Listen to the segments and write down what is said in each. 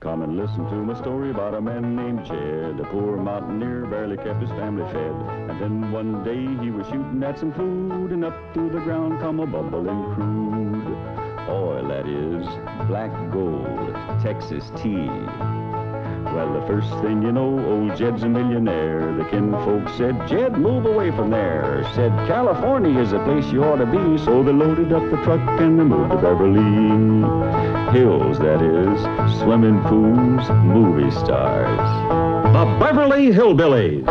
Come and listen to my story about a man named Jed. A poor mountaineer barely kept his family fed. And then one day he was shooting at some food, and up through the ground come a bubbling crude oil, that is, black gold, Texas tea. Well, the first thing you know, old Jed's a millionaire. The kinfolk said, Jed, move away from there. Said, California is the place you ought to be. So they loaded up the truck and they moved to Beverly Hills, that is, swimming pools, movie stars. The Beverly Hillbillies.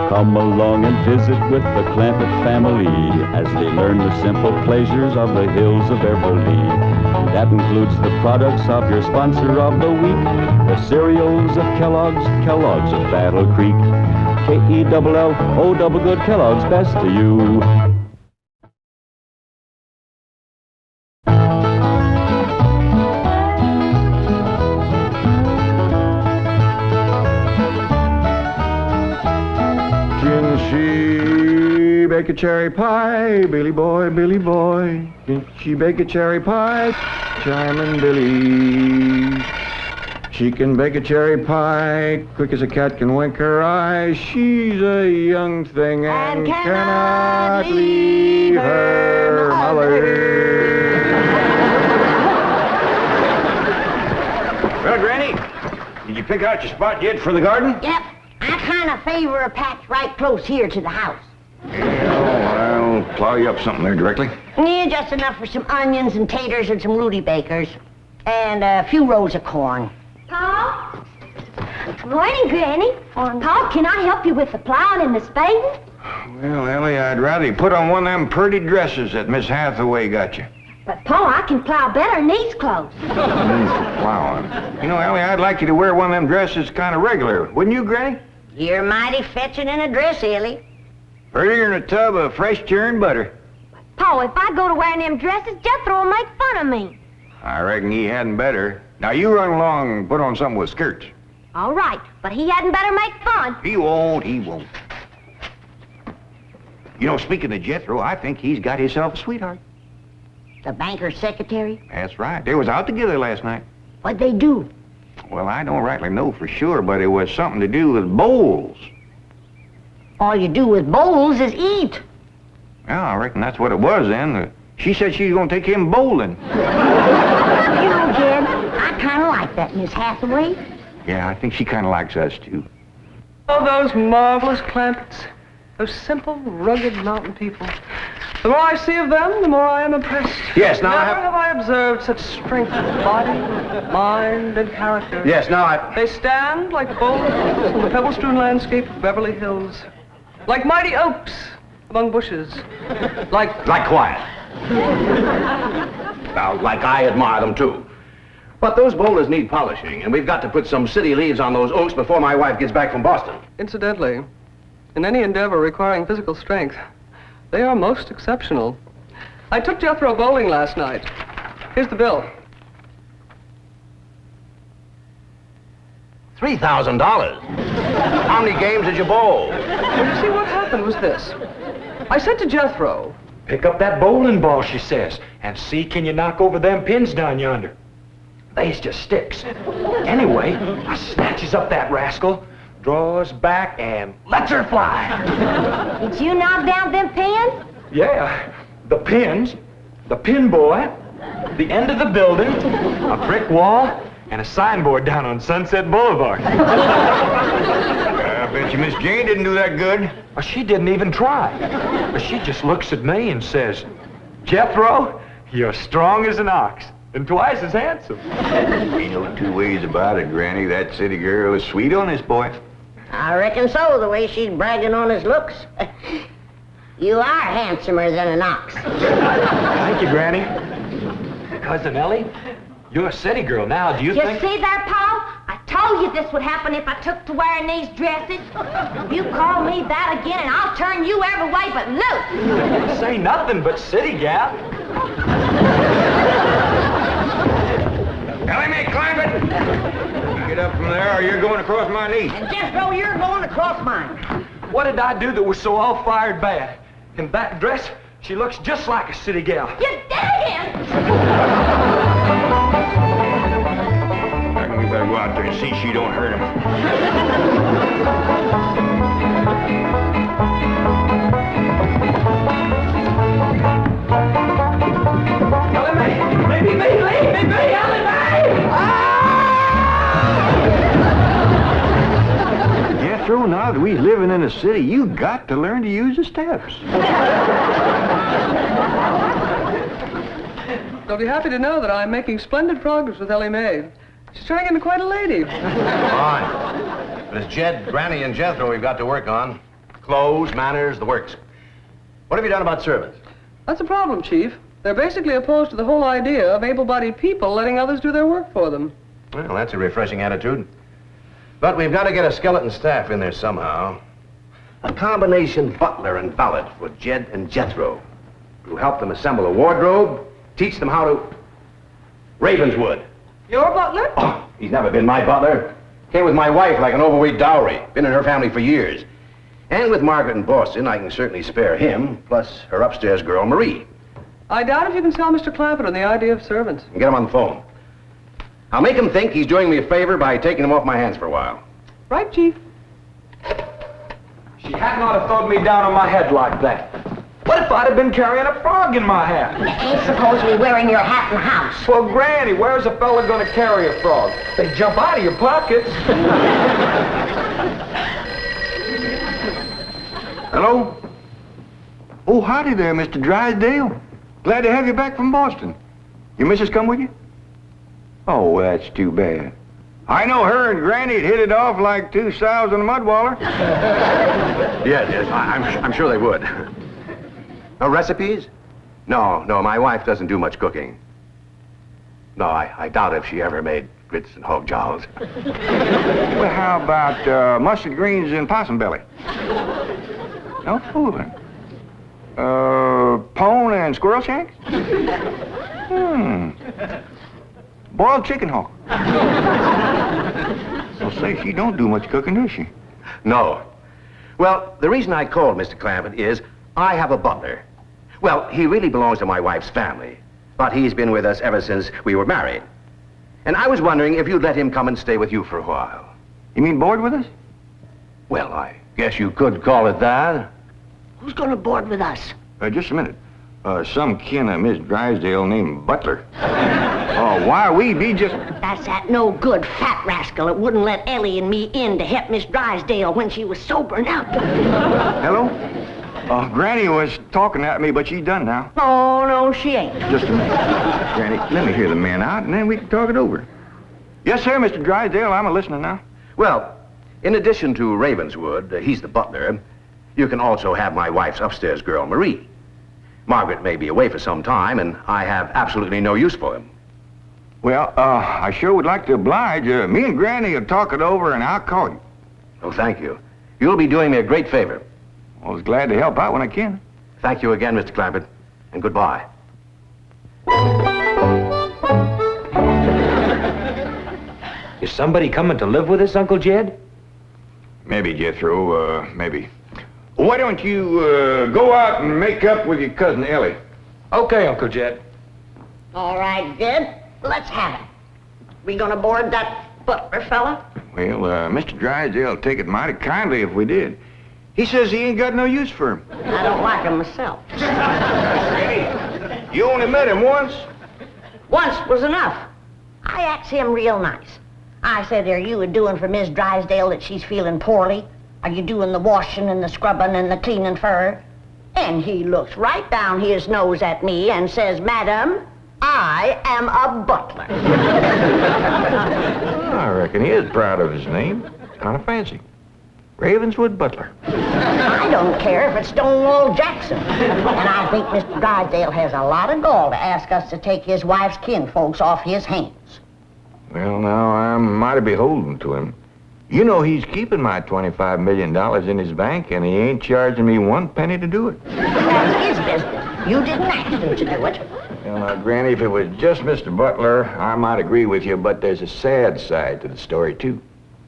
Come along and visit with the Clampetts family as they learn the simple pleasures of the hills of Beverly. That includes the products of your sponsor of the week, the cereals of Kellogg's, Kellogg's of Battle Creek. K-E-double-L-O double good Kellogg's, best to you. Bake a cherry pie, Billy boy, Billy boy. Can she bake a cherry pie? Chiming Billy. She can bake a cherry pie, quick as a cat can wink her eye. She's a young thing and cannot leave her mother. Well, Granny, did you pick out your spot yet for the garden? Yep. I kind of favor a patch right close here to the house. Yeah, I'll plow you up something there directly. Yeah, just enough for some onions and taters and some Rudy Bakers. And a few rows of corn. Paul? Morning, Granny. Paul, can I help you with the plowing and the spading? Well, Ellie, I'd rather you put on one of them pretty dresses that Miss Hathaway got you. But, Paul, I can plow better in these clothes. Plowing. You know, Ellie, I'd like you to wear one of them dresses kind of regular. Wouldn't you, Granny? You're mighty fetching in a dress, Ellie. Prettier than a tub of fresh churned butter. Paul, if I go to wearing them dresses, Jethro will make fun of me. I reckon he hadn't better. Now, you run along and put on something with skirts. All right, but he hadn't better make fun. He won't, he won't. You know, speaking of Jethro, I think he's got himself a sweetheart. The banker's secretary? That's right. They was out together last night. What'd they do? Well, I don't rightly know for sure, but it was something to do with bowls. All you do with bowls is eat. Yeah, I reckon that's what it was then. She said she was going to take him bowling. You know, Jed, I kind of like that Miss Hathaway. Yeah, I think she kind of likes us, too. Oh, those marvelous Clampetts. Those simple, rugged mountain people. The more I see of them, the more I am impressed. Yes, now Never have I observed such strength of body, mind, and character. Yes, now They stand like boulders in the pebble-strewn landscape of Beverly Hills. Like mighty oaks among bushes. Like quiet. Now, like I admire them, too. But those boulders need polishing, and we've got to put some city leaves on those oaks before my wife gets back from Boston. Incidentally, in any endeavor requiring physical strength, they are most exceptional. I took Jethro bowling last night. Here's the bill. $3,000. How many games did you bowl? Well, you see, what happened was this. I said to Jethro, pick up that bowling ball, she says, and see can you knock over them pins down yonder. They's just sticks. Anyway, I snatches up that rascal, draws back, and lets her fly. Did you knock down them pins? Yeah, the pins, the pin boy, the end of the building, a brick wall, and a signboard down on Sunset Boulevard. I bet you Miss Jane didn't do that good. Well, she didn't even try. But she just looks at me and says, Jethro, you're strong as an ox and twice as handsome. Ain't no two ways about it, Granny. That city girl is sweet on this boy. I reckon so, the way she's bragging on his looks. You are handsomer than an ox. Thank you, Granny. Cousin Ellie, you're a city girl now. Do you think... You see there, Paul? I told you this would happen if I took to wearing these dresses. You call me that again, and I'll turn you every way but loose. Say nothing but city gal. Get up from there or you're going across my knee. And Jethro, you're going across mine. What did I do that was so all-fired bad? In that dress, she looks just like a city gal. You did it again! I reckon we better go out there and see she don't hurt him. Elly May, Elly May! Jethro, now that we living in the city, you got to learn to use the steps. You'll be happy to know that I'm making splendid progress with Elly May. She's turning into quite a lady. Fine. But it's Jed, Granny, and Jethro we've got to work on. Clothes, manners, the works. What have you done about servants? That's a problem, Chief. They're basically opposed to the whole idea of able-bodied people letting others do their work for them. Well, that's a refreshing attitude. But we've got to get a skeleton staff in there somehow. A combination butler and valet for Jed and Jethro. To help them assemble a wardrobe, teach them how to... Ravenswood. Your butler? Oh, he's never been my butler. Came with my wife like an overweight dowry. Been in her family for years. And with Margaret in Boston, I can certainly spare him, plus her upstairs girl, Marie. I doubt if you can sell Mr. Clampett on the idea of servants. And get him on the phone. I'll make him think he's doing me a favor by taking him off my hands for a while. Right, Chief? She hadn't ought to throw me down on my head like that. What if I'd have been carrying a frog in my hat? You ain't supposed to be wearing your hat in the house. Well, Granny, where's a fella gonna carry a frog? They jump out of your pockets. Hello? Oh, howdy there, Mr. Drysdale. Glad to have you back from Boston. Your missus come with you? Oh, that's too bad. I know her and Granny'd hit it off like two sows in a mud waller. Yes, I'm sure they would. No recipes? No, my wife doesn't do much cooking. No, I doubt if she ever made grits and hog jolls. Well, how about mustard greens and possum belly? No fooling. Pone and squirrel shanks? Boiled chicken hawk. Well, say, she don't do much cooking, does she? No. Well, the reason I called Mr. Clampett is I have a butler. Well, he really belongs to my wife's family, but he's been with us ever since we were married. And I was wondering if you'd let him come and stay with you for a while. You mean board with us? Well, I guess you could call it that. Who's going to board with us? Just a minute. Some kin of Miss Drysdale named Butler. Oh, why, we'd be just... That's that no good fat rascal that wouldn't let Ellie and me in to help Miss Drysdale when she was sober now. Hello? Granny was talking at me, but she's done now. Oh, no, she ain't. Just a minute. Granny, let me hear the man out, and then we can talk it over. Yes, sir, Mr. Drysdale, I'm a-listening now. Well, in addition to Ravenswood, he's the butler, you can also have my wife's upstairs girl, Marie. Margaret may be away for some time, and I have absolutely no use for him. Well, I sure would like to oblige. Me and Granny will talk it over, and I'll call you. Oh, thank you. You'll be doing me a great favor. I was glad to help out when I can. Thank you again, Mr. Clampett, and goodbye. Is somebody coming to live with us, Uncle Jed? Maybe, Jethro, maybe. Why don't you go out and make up with your cousin Ellie? Okay, Uncle Jed. All right, Jed, let's have it. We gonna board that butler fella? Well, Mr. Drysdale'll take it mighty kindly if we did. He says he ain't got no use for him. I don't like him myself. You only met him once? Once was enough. I asked him real nice. I said, are you a-doing for Miss Drysdale that she's feeling poorly? Are you doing the washing and the scrubbing and the cleaning for her? And he looks right down his nose at me and says, Madam, I am a butler. I reckon he is proud of his name. It's kind of fancy. Ravenswood Butler. I don't care if it's Stonewall Jackson. And I think Mr. Drysdale has a lot of gall to ask us to take his wife's kinfolks off his hands. Well, now, I'm mighty beholden to him. You know he's keeping my $25 million in his bank, and he ain't charging me one penny to do it. That's his business. You didn't ask him to do it. Well, now, Granny, if it was just Mr. Butler, I might agree with you, but there's a sad side to the story, too.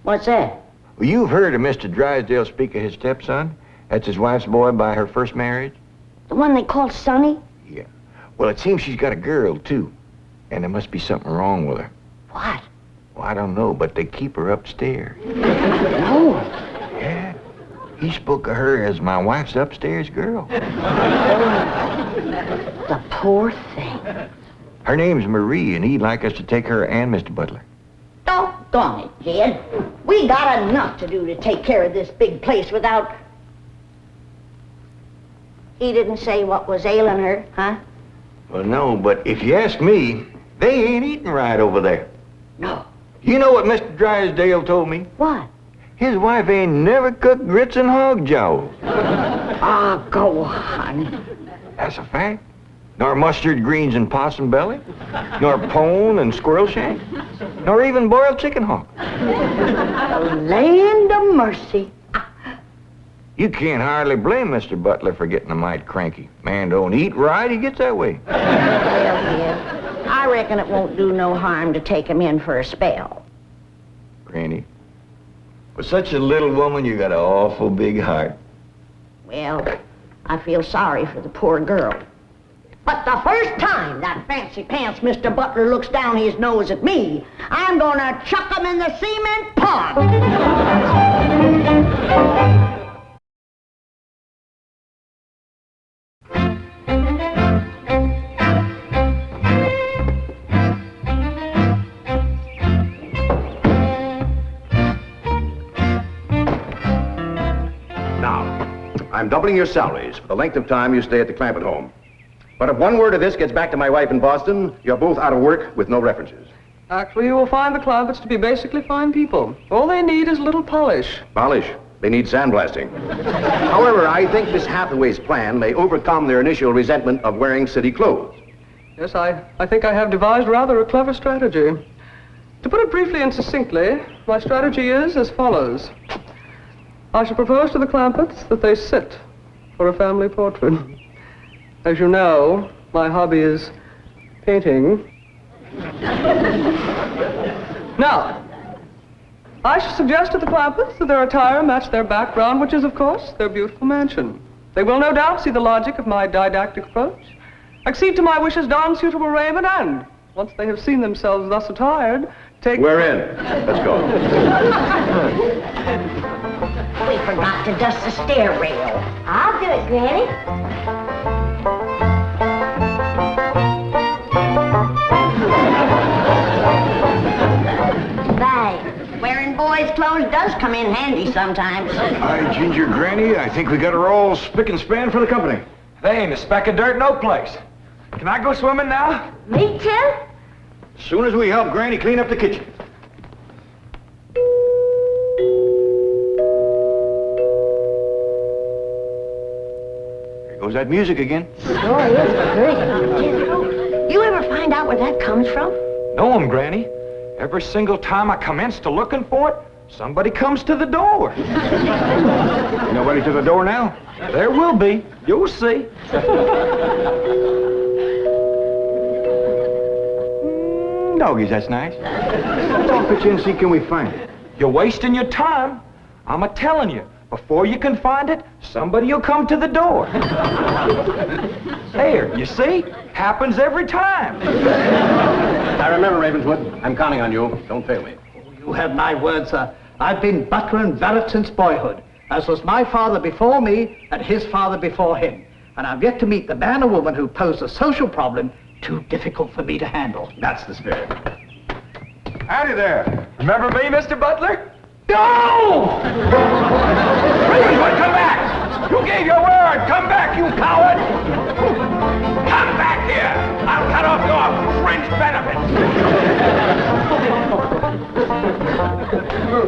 What's that? Well, you've heard of Mr. Drysdale speak of his stepson? That's his wife's boy by her first marriage? The one they call Sonny? Yeah. Well, it seems she's got a girl, too. And there must be something wrong with her. What? Well, I don't know, but they keep her upstairs. No. Yeah. He spoke of her as my wife's upstairs girl. The poor thing. Her name's Marie, and he'd like us to take her and Mr. Butler. Doggone it, Jed. We got enough to do to take care of this big place without... He didn't say what was ailing her, huh? Well, no, but if you ask me, they ain't eating right over there. No. You know what Mr. Drysdale told me? What? His wife ain't never cooked grits and hog jaws. Ah, go on. That's a fact. Nor mustard greens and possum belly, nor pone and squirrel shank, nor even boiled chicken hawk. Land of mercy. You can't hardly blame Mr. Butler for getting a mite cranky. Man don't eat right, he gets that way. Well, Jed, I reckon it won't do no harm to take him in for a spell. Granny, for such a little woman, you got an awful big heart. Well, I feel sorry for the poor girl. But the first time that fancy pants Mr. Butler looks down his nose at me, I'm gonna chuck him in the cement pond. Now, I'm doubling your salaries for the length of time you stay at the Clampett home. But if one word of this gets back to my wife in Boston, you're both out of work with no references. Actually, you will find the Clampetts to be basically fine people. All they need is a little polish. Polish. They need sandblasting. However, I think Miss Hathaway's plan may overcome their initial resentment of wearing city clothes. Yes, I think I have devised rather a clever strategy. To put it briefly and succinctly, my strategy is as follows. I shall propose to the Clampetts that they sit for a family portrait. As you know, my hobby is painting. Now, I shall suggest to the Clampetts that their attire match their background, which is, of course, their beautiful mansion. They will no doubt see the logic of my didactic approach, accede to my wishes, don suitable raiment, and, once they have seen themselves thus attired, take... We're in. Let's go. We forgot to dust the stair rail. I'll do it, Granny. Wearing boys' clothes does come in handy sometimes. Hi, Ginger Granny. I think we got her all spick and span for the company. They ain't a speck of dirt no place. Can I go swimming now? Me too? As soon as we help Granny clean up the kitchen. There goes that music again. Sure is pretty. You ever find out where that comes from? Know 'em, Granny. Every single time I commence to looking for it, somebody comes to the door. Nobody to the door now? There will be. You'll see. Doggies, that's nice. Let's all pitch in and see can we find it. You're wasting your time. I'm a-telling you, before you can find it, somebody will come to the door. There, you see? Happens every time. I remember, Ravenswood. I'm counting on you. Don't fail me. You have my word, sir. I've been butler and valet since boyhood, as was my father before me and his father before him. And I've yet to meet the man or woman who posed a social problem too difficult for me to handle. That's the spirit. Howdy there. Remember me, Mr. Butler? No! Ravenswood, come back! You gave your word! Come back, you coward! Come back here! I'll cut off your fringe benefits!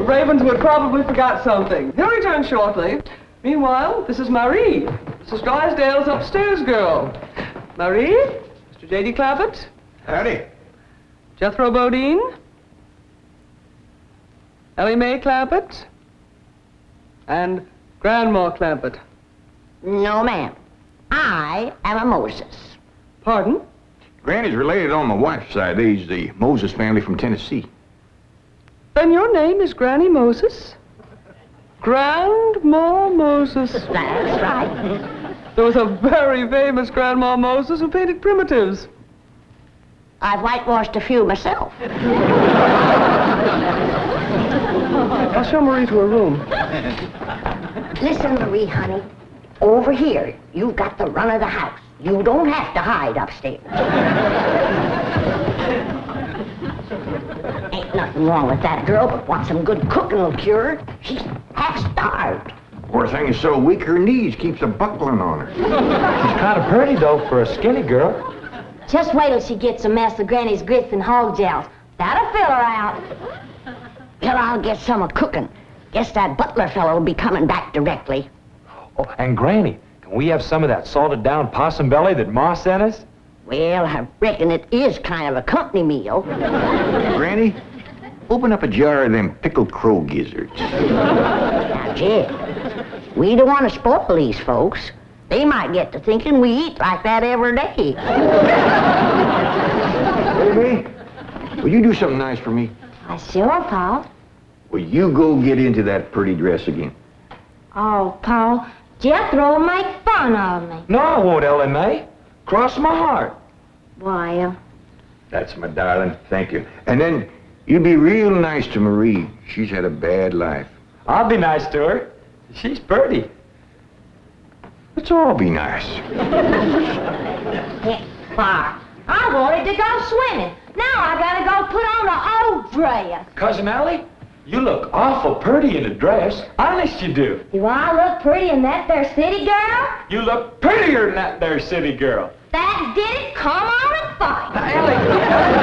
Ravenswood probably forgot something. He'll return shortly. Meanwhile, this is Marie, Mrs. Drysdale's upstairs girl. Marie, Mr. J.D. Clampett, Howdy. Jethro Bodine, Elly May Clampett, and Grandma Clampett. No, ma'am. I am a Moses. Pardon? Granny's related on my wife's side. They's the Moses family from Tennessee. Then your name is Granny Moses? Grandma Moses. That's right. There was a very famous Grandma Moses who painted primitives. I've whitewashed a few myself. I'll show Marie to her room. Listen, Marie, honey. Over here, you've got the run of the house. You don't have to hide upstairs. Ain't nothing wrong with that girl, but what some good cooking will cure her. She's half starved. Poor thing is so weak her knees keeps a buckling on her. She's kind of pretty, though, for a skinny girl. Just wait till she gets a mess of Granny's grits and hog gels. That'll fill her out. Well, I'll get some of cooking. Guess that butler fellow will be coming back directly. Oh, and Granny, can we have some of that salted down possum belly that Ma sent us? Well, I reckon it is kind of a company meal. Granny, open up a jar of them pickled crow gizzards. Now, Jed, we don't want to spoil these folks. They might get to thinking we eat like that every day. Elly May, will you do something nice for me? Sure, Paul. Will you go get into that pretty dress again? Oh, Paul, Jethro will make fun of me. No, I won't, Elly May. Cross my heart. Why, That's my darling. Thank you. And then you be real nice to Marie. She's had a bad life. I'll be nice to her. She's pretty. Let's all be nice. Far. I wanted to go swimming. Now I gotta go put on an old dress. Cousin Ellie, you look awful pretty in a dress. Honest you do. Do I look pretty in that there city girl? You look prettier than that there city girl. That did it. Come on and fight.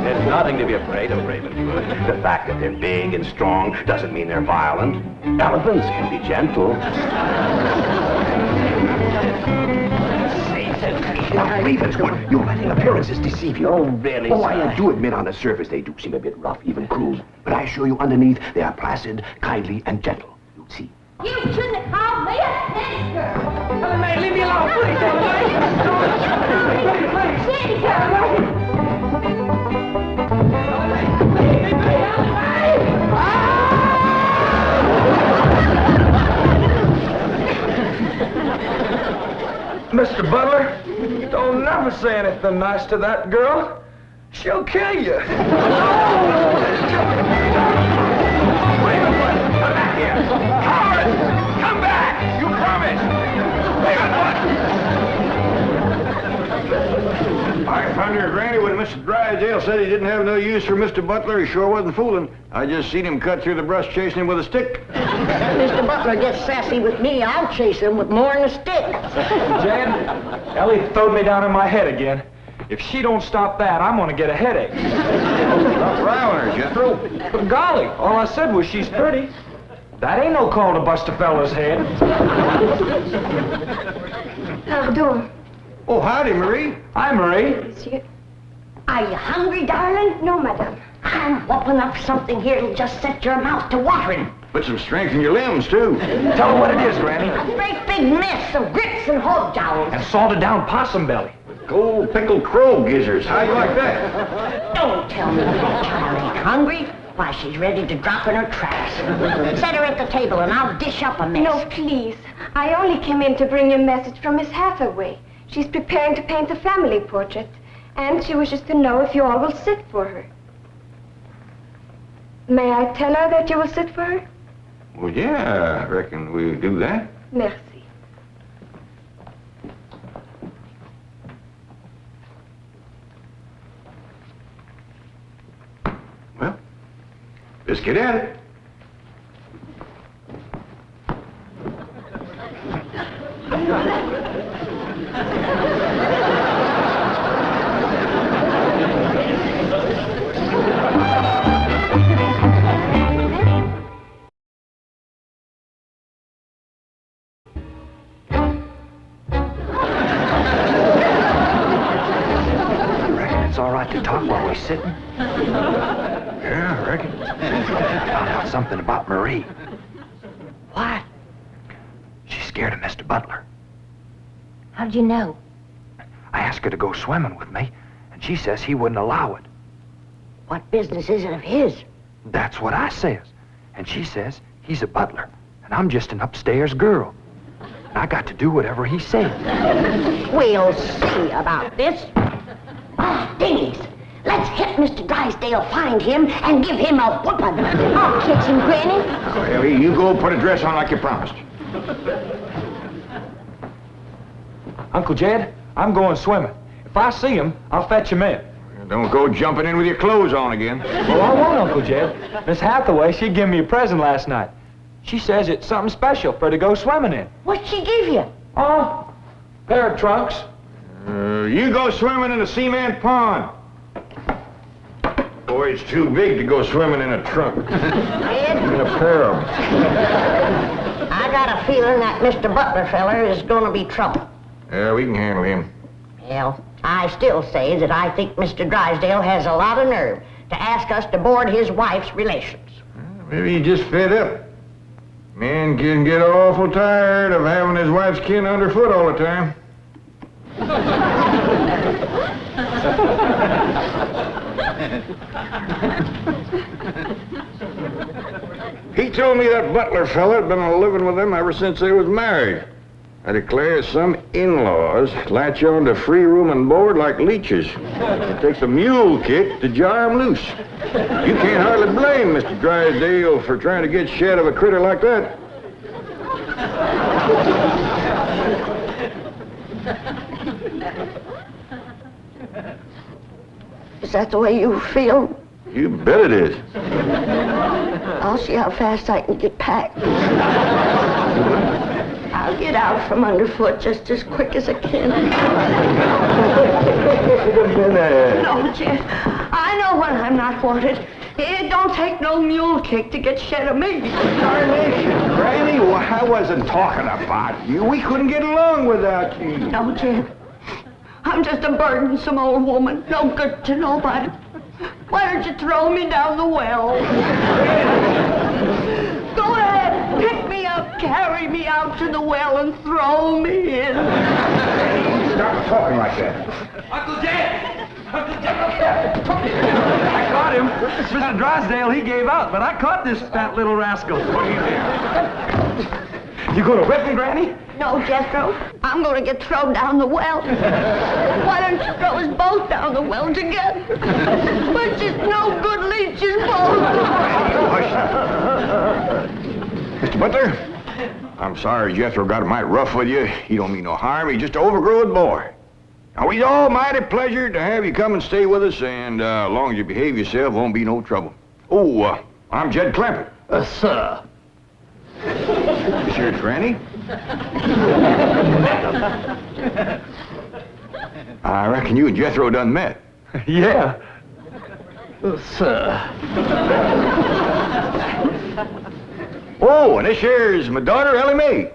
There's nothing to be afraid of, Ravenswood. The fact that they're big and strong doesn't mean they're violent. Elephants can be gentle. Now, Ravenswood, you're letting appearances deceive you. Oh, really, Oh, sir? I do admit on the surface they do seem a bit rough, even cruel. But I assure you underneath they are placid, kindly, and gentle. You'll see. You shouldn't have called me a city girl. Elly May, leave me alone, please, City girl. Mr. Butler, don't never say anything nice to that girl. She'll kill you. Ravenswood, come back here. Coward! Come back! You promised! Ravenswood! I thunder, Granny, when Mr. Drysdale said he didn't have no use for Mr. Butler, he sure wasn't fooling. I just seen him cut through the brush chasing him with a stick. Mr. Butler gets sassy with me, I'll chase him with more than a stick. Jed, Ellie throwed me down on my head again. If she don't stop that, I'm gonna get a headache. Stop riling her, Jethro. But golly, all I said was she's pretty. That ain't no call to bust a fella's head. Pardon. Oh, howdy, Marie. Hi, Marie. Monsieur. Are you hungry, darling? No, madame. I'm whooping up something here that'll just set your mouth to watering. Put some strength in your limbs, too. Tell her what it is, Granny. A great big mess of grits and hog jowls. And salted down possum belly. Cold pickled crow gizzards. How you like that? Don't tell me that child ain't hungry. Why, she's ready to drop in her tracks. Set her at the table and I'll dish up a mess. No, please. I only came in to bring you a message from Miss Hathaway. She's preparing to paint the family portrait, and she wishes to know if you all will sit for her. May I tell her that you will sit for her? Well, yeah, I reckon we'll do that. Merci. Well, let's get at it. It's all right to talk while we're sitting. Yeah, I reckon. I found out something about Marie. What? She's scared of Mr. Butler. How'd you know? I asked her to go swimming with me, and she says he wouldn't allow it. What business is it of his? That's what I says. And she says he's a butler, and I'm just an upstairs girl. And I got to do whatever he says. We'll see about this. Oh, dingies. Let's hit Mr. Drysdale, find him, and give him a whooping. I'll catch him, Granny. Oh, Elly, you go put a dress on like you promised. Uncle Jed, I'm going swimming. If I see him, I'll fetch him in. Don't go jumping in with your clothes on again. Oh, I won't, Uncle Jed. Miss Hathaway, she gave me a present last night. She says it's something special for her to go swimming in. What'd she give you? Oh, pair of trunks. You go swimming in the cement pond. Boy, it's too big to go swimming in a trunk. Ed? In a pair of them. I got a feeling that Mr. Butler feller is going to be trouble. Yeah, we can handle him. Well, I still say that I think Mr. Drysdale has a lot of nerve to ask us to board his wife's relations. Maybe he just fed up. Man can get awful tired of having his wife's kin underfoot all the time. He told me that Butler fella had been living with them ever since they was married. I declare some in-laws latch on to free room and board like leeches. It takes a mule kick to jar 'em loose. You can't hardly blame Mr. Drysdale for trying to get shed of a critter like that. Is that the way you feel? You bet it is. I'll see how fast I can get packed. I'll get out from underfoot just as quick as I can. No, Jeff. I know when I'm not wanted. It don't take no mule kick to get shed of me. Darnation, Granny, well, I wasn't talking about you. We couldn't get along without you. No, Jeff. I'm just a burdensome old woman, no good to nobody. Why don't you throw me down the well? Go ahead, pick me up, carry me out to the well, and throw me in. Stop talking like that. Uncle Jed! Uncle Jed! I caught him. Mr. Drysdale, he gave out, but I caught this fat little rascal. What are you doing? You gonna whip him, Granny? No, Jethro. I'm going to get thrown down the well. Why don't you throw us both down the well together? We're just no good leeches both. Mr. Butler, I'm sorry Jethro got mighty rough with you. He don't mean no harm. He's just an overgrown boy. Now, we's all mighty pleasure to have you come and stay with us, and as long as you behave yourself, won't be no trouble. Oh, I'm Jed Clampett. Sir. This here's Granny. I reckon you and Jethro done met. Yeah. Sir. Oh, and this here's my daughter, Elly May.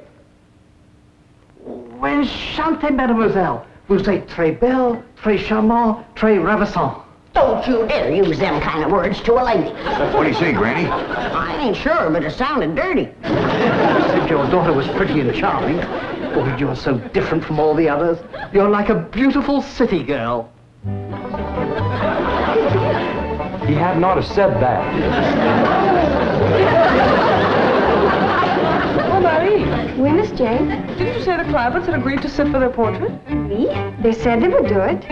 Enchantée, mademoiselle. Vous êtes très belle, très charmant, très ravissant. Don't you dare use them kind of words to a lady. What do you say, Granny? I ain't sure, but it sounded dirty. If your daughter was pretty and charming, oh, you're so different from all the others. You're like a beautiful city girl. He had not have said that. Oh, Marie, Oui, Miss Jane. didn't you say the Clampetts had agreed to sit for their portrait? Oui, they said they would do it.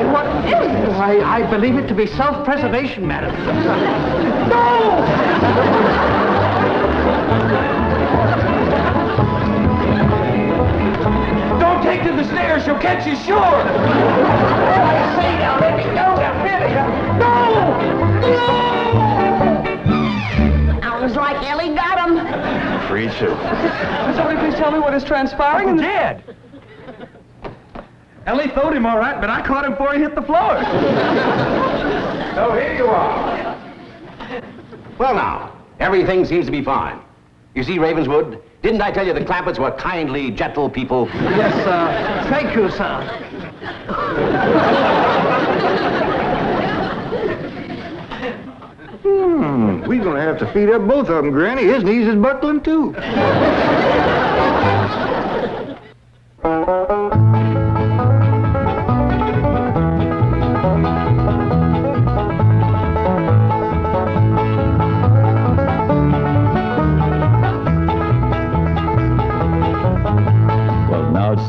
What is this? I believe it to be self-preservation, madam. Don't take to the stairs, she'll catch you sure! I say now, let me go, now, really. No! Sounds like Elly got him. Afraid so. Will somebody please tell me what is transpiring? Uncle Jed! Elly throwed him all right, but I caught him before he hit the floor. So here you are. Well, now, everything seems to be fine. You see, Ravenswood, didn't I tell you the Clampetts were kindly, gentle people? Yes, sir. Thank you, sir. We're gonna have to feed up both of them, Granny. His knees is buckling, too.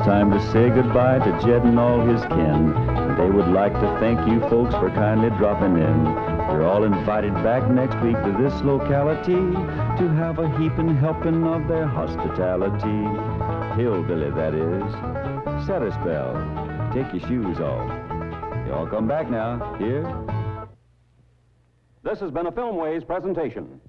Time to say goodbye to Jed and all his kin. They would like to thank you folks for kindly dropping in. You're all invited back next week to this locality to have a heaping helping of their hospitality. Hillbilly, that is. Set a spell. Take your shoes off. You all come back now. Here. This has been a Filmways presentation.